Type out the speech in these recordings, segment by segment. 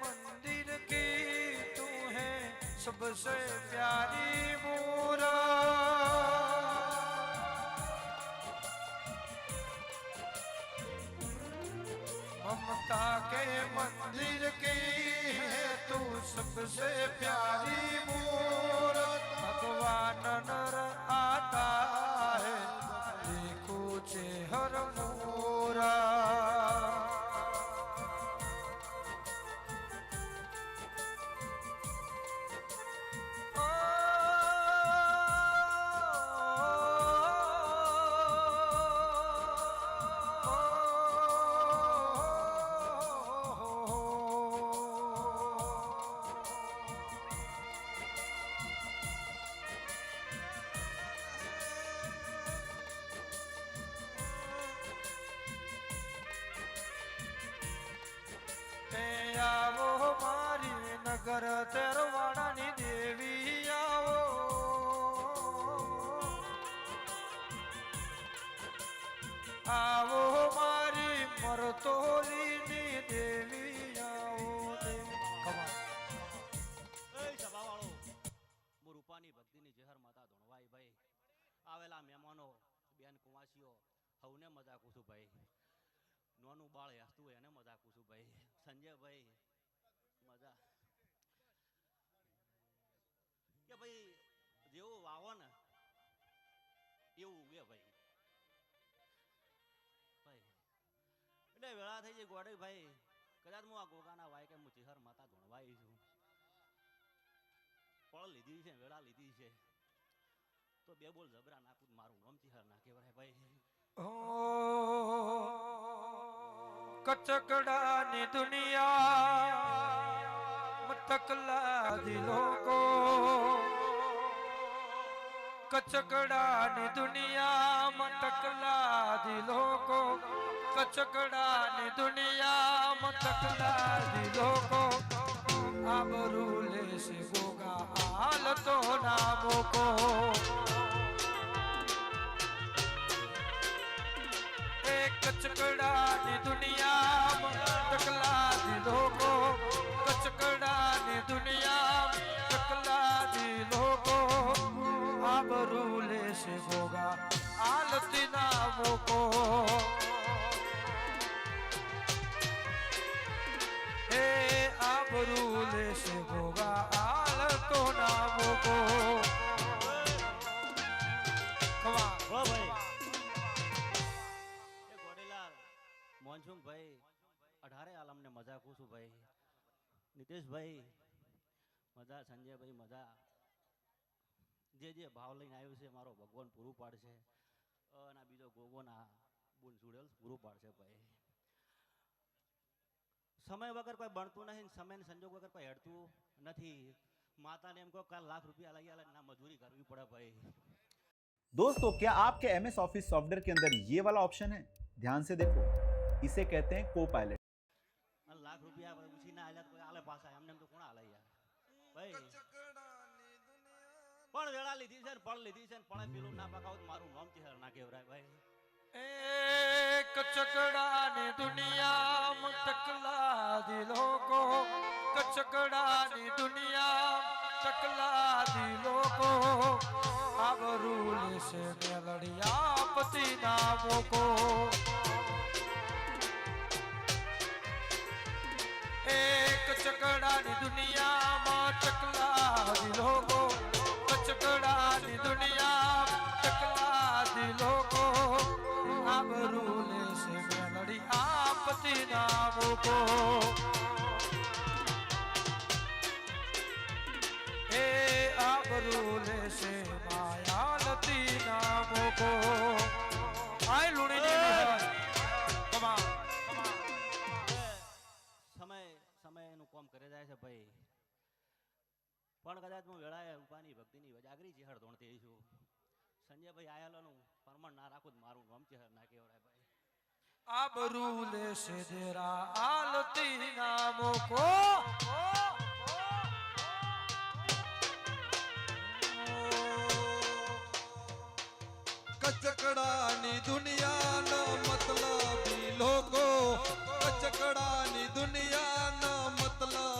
मंदिर की तू है सबसे प्यारी मूरत। ममता के मंदिर की है तू सबसे प्यारी मूरत। भगवान नर आता है देखो चेहर मोरा। आवो मारी नगर तेरवाड़ा नी देवी आवो। आवो मारी मरतोली नी देवी आवो। रूपानी भक्ति नी जहर माता धुणवाई भाई आवेला मेहमानो बेन कुंवासीओ हवने मजा कूसु भाई। नोनू बाळ हसतु એને મજા કુસુ ભાઈ। સંજય ભાઈ મજા કે ભાઈ જેવું વાવો ને એવું ઉગે ભાઈ। ભાઈ એટલે વેળા થઈ ગઈ ગોડે ભાઈ કદાચ હું આ ગોગાના વાય કે હું ચિહર માતા ધોણવાઈ છું પળ લીધી છે વેળા લીધી છે તો બે બોલ જબરા નાખું મારું નામ ચિહર ના કહેવાય ભાઈ। कचकड़ा ने दुनिया मतकला दिलों को। कचकड़ा ने दुनिया मतकला दिलों को। कचकड़ा ने दुनिया मतकला दिलों को। आबरूले से गोगा हाल तो नामों को। कचकड़ा ने दुनिया टकला दिलों को। कचकड़ा ने दुनिया टकला दिलों को। आबरूले से होगा आलती नामों को। हे आबरूले से होगा आलतो नामों को। मोहनसिंह भाई 18 आलम ने मजा कूसु भाई। नितेश भाई मजा। संजय भाई मजा। जे जे भाव लईने आव्यो छे मारो भगवान पूरू पाडशे अने बीजो गोगोना बुन जुड़ेल पूरू पाडशे भाई। समय वगर कोई बनतुं नहीं, समय ने संजोग वगर कोई हेडतुं नहीं। माता ने एम को काल लाख रुपया लई आले ना मजूरी करवी पड़े भाई। दोस्तों क्या आपके एमएस ऑफिस सॉफ्टवेयर के अंदर ये वाला ऑप्शन है? ध्यान से देखो, इसे कहते हैं को पायलट। लाख रुपया उसी ना आले कोई आले पास आए हमने तो कोण आले यार भाई। पण वेळा લીધી છે પણ લીધી છે પણ પેલું ના પકાવ મારું નામ ચહેર ના કેવરાય ભાઈ। एक कचकड़ा ने दुनिया टकला दिलों को। कचकड़ा ने दुनिया टकला दिलों को। आबरूले से मेलड़िया पति नामों को। एक कचकड़ा ने दुनिया में टकला दिलों को। कचकड़ा ने दुनिया टकला दिलों को। आबरूले से मेलड़ी आपती नामों को। हे आबरूले से मायालती नामों को। आए लुणी कमा समय समय નું કામ કરે જાય છે ભાઈ। પણ કદાચ હું વેળાએ ઉપાની ભક્તિની જાગરી ચહેર ધોણતી છું। સંજય ભાઈ આયેલાનું પરમણ ના રાખું મારું નામ ચહેર ના કહેવાય ભાઈ। आबरूले से तेरा आलती नामों को। कचकड़ा नी दुनिया ना मतलबी लोगो। कचकड़ा नी दुनिया ना मतलब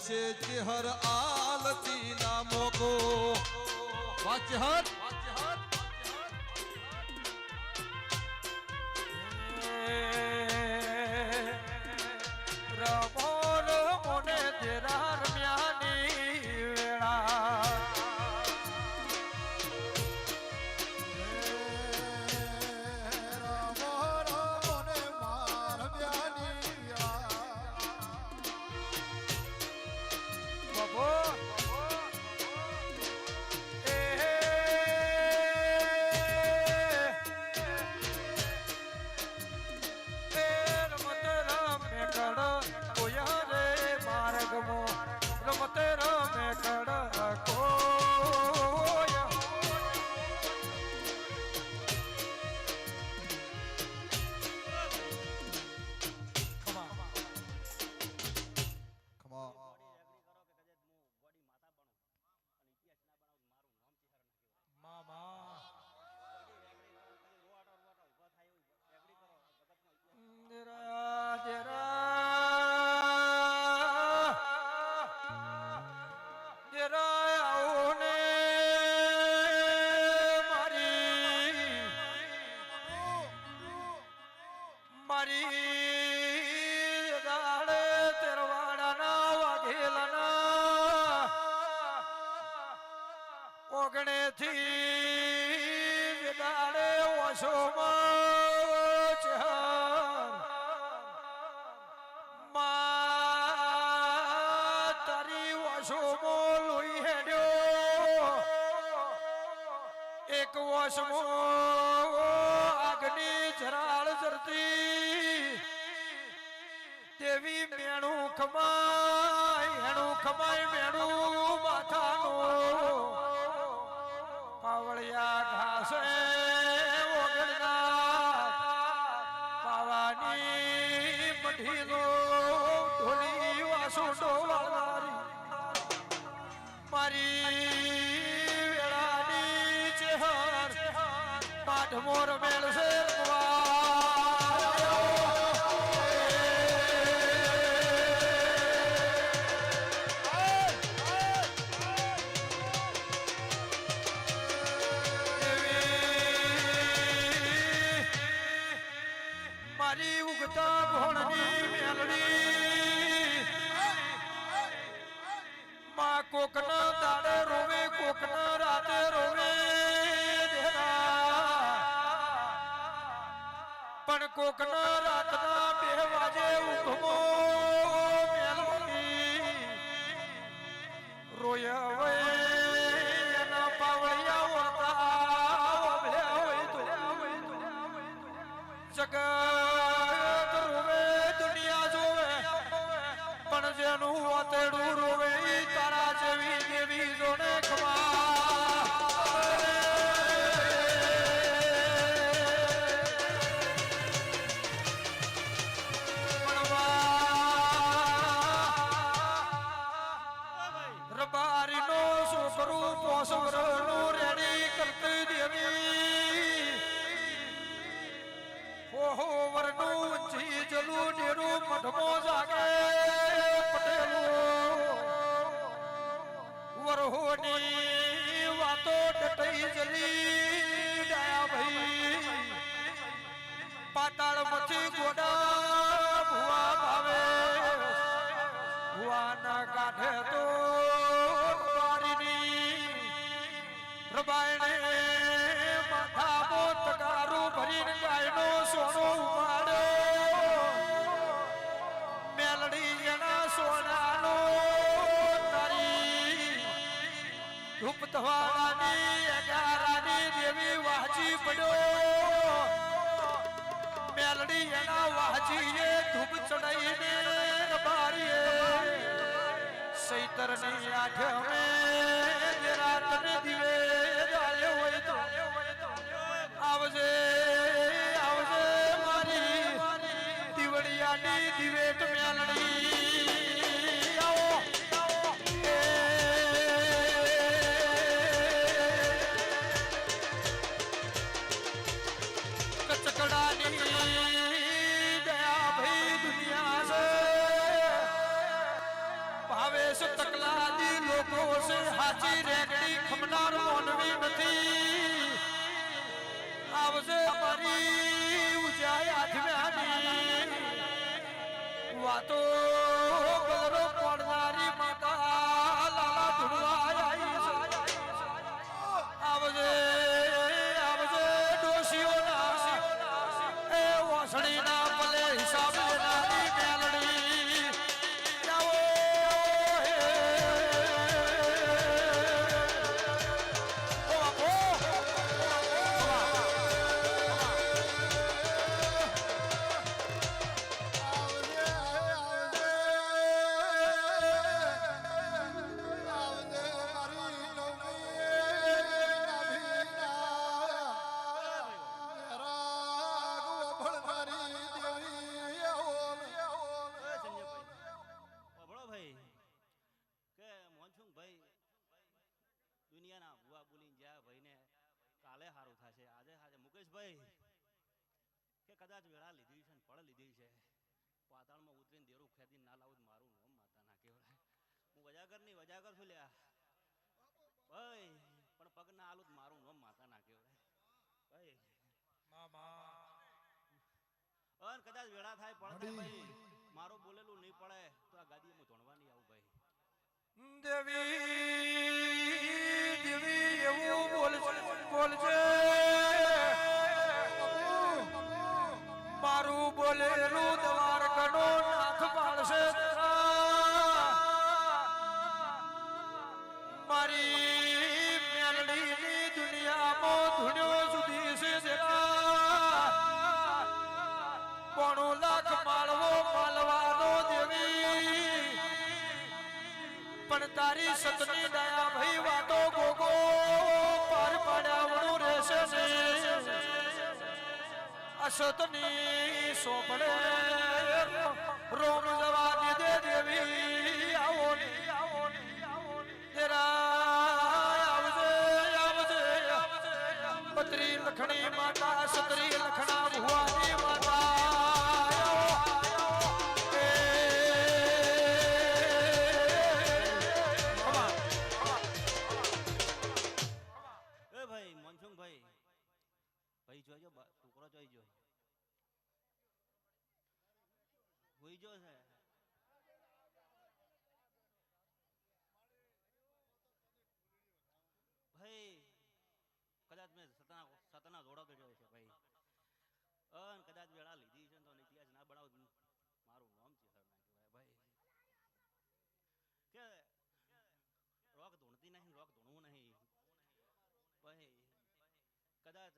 છે ચેહર આલતી ના મોકો વાચહર રમો રમો ને તેરા રમ્યાની વેળા બાબો રમતે રમે કડ કોયા મામા જરા જરા આઓને મારી દાડે તેરવાડાના વાઘેલાના ઓગણેથી દાડે ઓછોમાં તારી ઓછોમો લોહી હેડ્યો એક ઓછમો આગની જરાળ જરતી દેવી મેણું ખમાય મેણું માથાનું પાવળિયા ઘાસે ઓગણના પાવાની મઢીનો ઢોલી વાસો ડોળવારી મારી વેળાની ચેહર પાઠમોર મેળશે મારી ઉગતા ભોળની મેલડી માં કોકના દાડે રોવે કોકના રાતે રોવે પણ કોકના રાતના 2 વાગે ઉઘમો મેલડી રોયા હોય એના પાવળિયા વળતા હોય તો જગત રોવે દુનિયા જોવે પણ જેનું વાતેડું રોવે ઈ તારા જેવી દેવી જોડે રબારી નો છોકરું પોસવરનું રેડી કરતી દેવી ઓહો વરનું ઊંચી જલું ડેરું મઢમો જાગે પટેલું વરહોની વાતો ડટઈ જલી ડાયા ભાઈ પાતાળ મથી ગોડા ભુવા ભાવે ભુવાના કાઢે તો રબાયણે માથા મોત ગારું ભરીને ગાયનો સોનો ઉપાડ્યો મેલડી એના સોનાનો તારી ધૂપ ધવાળાની 11ની દેવી વાહજી પડ્યો મેલડી એના વાહજીએ ધૂપ ચડાઈને રબારીએ સૈતરની આઠમે રાતને દિવે આવજે આવજે મારી દિવડિયાની દિવેટ મેલડી આવો કચકડાની દયા ભાઈ દુનિયા છે ભાવે છે વાતો ગલરો પડનારી માતા લાલા ધુડવા આવી આવજે આવજે ડોશીઓના એ વાસણીના પલે હિસાબ લેનારી મેલડી આવો હે ઓ બાપો દુનિયાના ભુવા બોલીને જ્યાં ભાઈને કાલે સારું થશે આજે આજે મુકેશભાઈ કે કદાચ વેળા લીધી છે ને ફળ લીધી છે પાતાળમાં ઉતરીને દેરું ખેતીને ના લાવું મારું નામ માતા ના કહેવાય હું વજાગરની વજાગર છું લ્યા ભાઈ પણ પગ ના આલું મારું નામ માતા ના કહેવાય ભાઈ અન કદાચ વેળા થાય પડે ભાઈ મારું બોલેલું નહીં પડે તો આ ગાદી હું ધોણવા નહીં આવું ભાઈ દેવી દેવી એવું બોલજે મારું બોલેલું દ્વાર ગણો નાથ પાડશે મારી મેલડીની દુનિયામાં ધૂણ્યો સુધી છે પોણો લાખ માળવો માલવાનો દેવી પણ તારી સતની દયા ભાઈ વાતો ગોગો પાર પાડ્યાવણું રહેશે ને અસતની સોપડે રોમ જવા દે દેવી આવો ને તેરા આવજે આવજે પત્રી લખણી માતા સતરી લખણા ભુવાની માતા ભાઈ જોઈજો છોકરો જોઈજો હોઈજો છે ભાઈ કદાચ મેં સતના જોડો કર્યો છે ભાઈ અન કદાચ વેળા લીધી છે તો ઇતિહાસ ના બનાવું મારું નામ છે ના કહેવાય ભાઈ કે રોક ધૂણતી નહીં રોક ધૂણવું નહીં ભાઈ કદાચ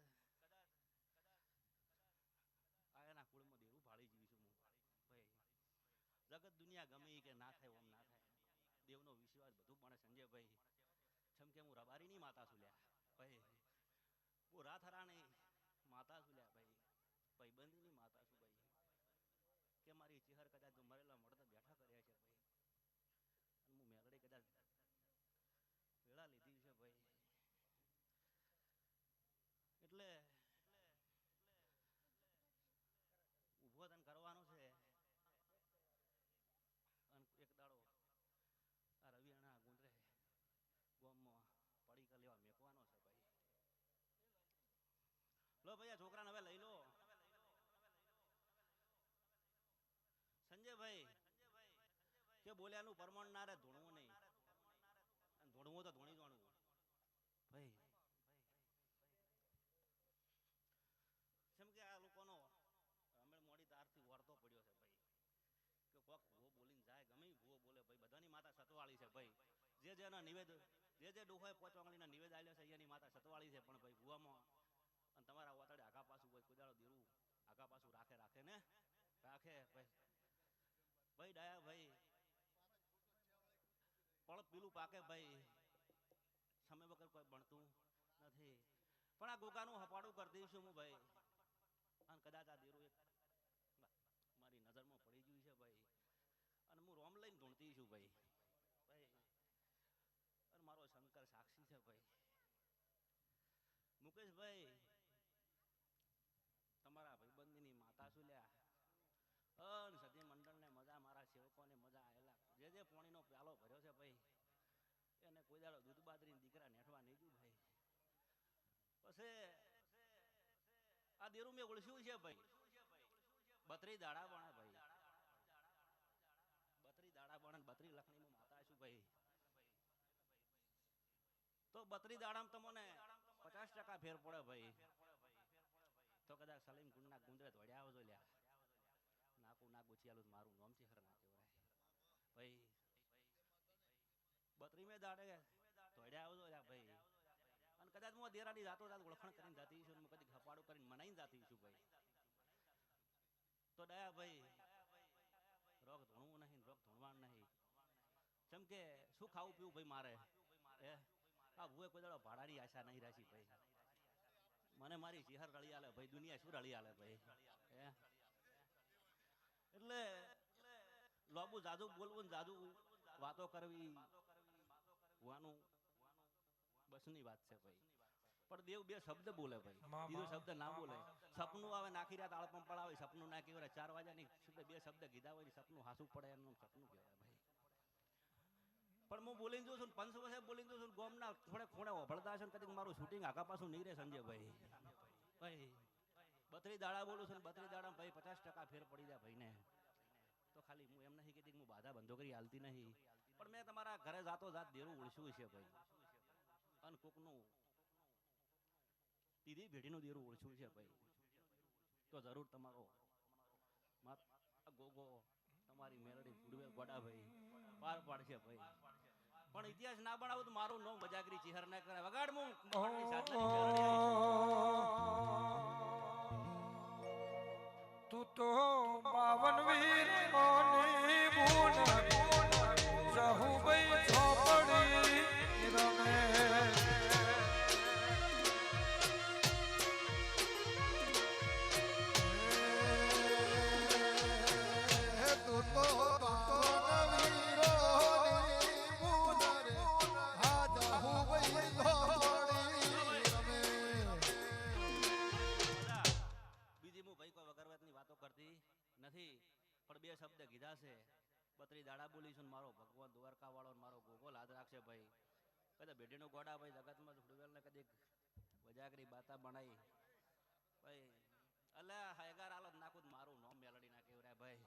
આના કુળમાં દેવું ફાળી જીવીશું હું ભાઈ જગત દુનિયા ગમે કે ના થાય ઓમ ના થાય દેવનો વિશ્વાસ બધું પણ સંજયભાઈ છમ કે હું રબારીની માતા છું લ્યા ભાઈ હું રાથરાની માતા છું લ્યા ભાઈ ભાઈબંધીની માતા છું ભાઈ કે મારી ચેહર કદાચ મરેલા મળતા બેઠા કર્યા છે ભાઈ અને હું મેલડી કદાચ વેળા લીધી છે ભાઈ એટલે ઉભો તને કરવાનો છે અને એક દાડો આ રવિયાણા ગુંદરે ગોમમાં પડીકા લેવા મેકવાનો છે ભાઈ લો ભાઈ આ છોકરાને હવે લઈ લો સંજયભાઈ કે બોલ્યાનું પરમાણ ના રે ધૂણવું નહીં અને ધૂણવું તો ધૂણી જાણવું ભાઈ જેમ કે આ લોકોનો અમે મોડી તારથી વળતો પડ્યો છે ભાઈ કે કોક ભૂવો બોલીને જાય ગમે ભૂવો બોલે ભાઈ બધાની માતા સતવાળી છે ભાઈ જે જેના નિવેદ જે ડોહોએ પોચવાંગણીના નિવેદ આલ્યો છે એની માતા સતવાળી છે પણ ભાઈ ભૂવામાં અને તમારા વાતડે આખા પાછું કોઈ કુદાળો દેરું આખા પાછું રાખે ને રાખે ભાઈ ભાઈ ડાયા ભાઈ પળ પીલું પાકે ભાઈ સમય વગર કોઈ બનતું નથી પણ આ ગોગાનું હપાડું કરી દઈશું હું ભાઈ અને કદાચ આ દેરું એક મારી નજરમાં પડી ગયું છે ભાઈ અને હું રોમ લઈને ધૂણતી છું ભાઈ ભાઈ અને મારો શંકર સાક્ષી છે ભાઈ મુકેશભાઈ તમારા ભાઈબંધીની માતા શું લ્યા અન સતી મંડળને મજા મારા સેવકોને મજા આવેલા જે પોણીનો પ્યાલો ભર્યો છે ભાઈ એને કોઈ દાડો દૂધ બાદરીને દીકરા નેઠવા નહીં ગયું ભાઈ પછી આ દેરું મેં ઓળખ્યું છે ભાઈ 32 દાડા ભણે ભાઈ 32 દાડામાં તમને 50% ફેર પડે ભાઈ. તો કદાચ સલીમ ગુંડના ગુંદરે ધોડ્યા આવજો લ્યા. નાકુ છિયાલું મારું નામ છે હર ના કહેવાય ભાઈ. 32 દાડે ધોડ્યા આવજો લ્યા ભાઈ. અને કદાચ હું દેરાની જાતો જાત ઓળખાણ કરીને જાતી છું, હું કદી ખપાડું કરીને મનાઈને જાતી છું ભાઈ. તો દયા ભાઈ રોગ ધોણવું નહીં, રોગ ધોણવાનું નહીં. જેમ કે શું ખાવું પીવું ભાઈ મારે આ ભૂએ કોઈ દાડો ભાડાની આશા નહીં રાખી ભાઈ. મને મારી ચિહર રળી આલે ભાઈ, દુનિયા શું રળી આલે ભાઈ. એટલે લોબુ જાદુ બોલવું ને જાદુ વાતો કરવી હોવાનું બસની વાત છે ભાઈ. પણ દેવ બે શબ્દ બોલે ભાઈ, બીજો શબ્દ ના બોલે. સપનું આવે નાખી રાત આળપમ પડાવે, સપનું ના કહેવાય 4 વાગ્યાની બે શબ્દ કીધા હોય સપનું હાસું પડે એનું સપનું કહેવાય ભાઈ. પણ હું બોલીને જોઉં છું, 5 વર્ષે બોલીને જોઉં છું, ગોમના થોડે ખૂણે ઓભળતા હશે કદી મારું શૂટિંગ આગા પાછું નહીં રહે સંજયભાઈ. ભાઈ 32 દાડા બોલું છું, 32 દાડા ભાઈ 50% ફેર પડી જાય ભાઈ ને. તો ખાલી હું એમ નહીં કહેતી કે હું બાધા બંધો કરી હાલતી નહીં, પણ મેં તમારા ઘરે જાતો જાત દેરું ઉળસ્યું છે ભાઈ. અને કોકનું તીધી ભેડીનું દેરું ઓળછું છે ભાઈ. તો જરૂર તમારો ગોગો તમારી મેલડી ગુડવે ગોડા ભાઈ પાર પાડશે ભાઈ. પણ ઇતિહાસ ના બનાવું તો મારું નો મજાકરી ચિહર ના કરે વગાડ હું તું તો 52 વીર કોની બુન જહુ ભાઈ ઝોપડી રમે. કરતી નથી, પણ બે શબ્દ કીધા છે. 32 દાડા બોલીશું, મારો ભગવાન દ્વારકા વાળો મારો ગોગો લાદ રાખશે ભાઈ. કદા બેટીનો ગોડા ભાઈ જગતમાં ફૂડવેલ ને કદી વજાગરી બાતા બનાવી ભાઈ. અલ્યા હેગાર આલો નાખું મારું નામ મેલડી ના કેવરાય ભાઈ.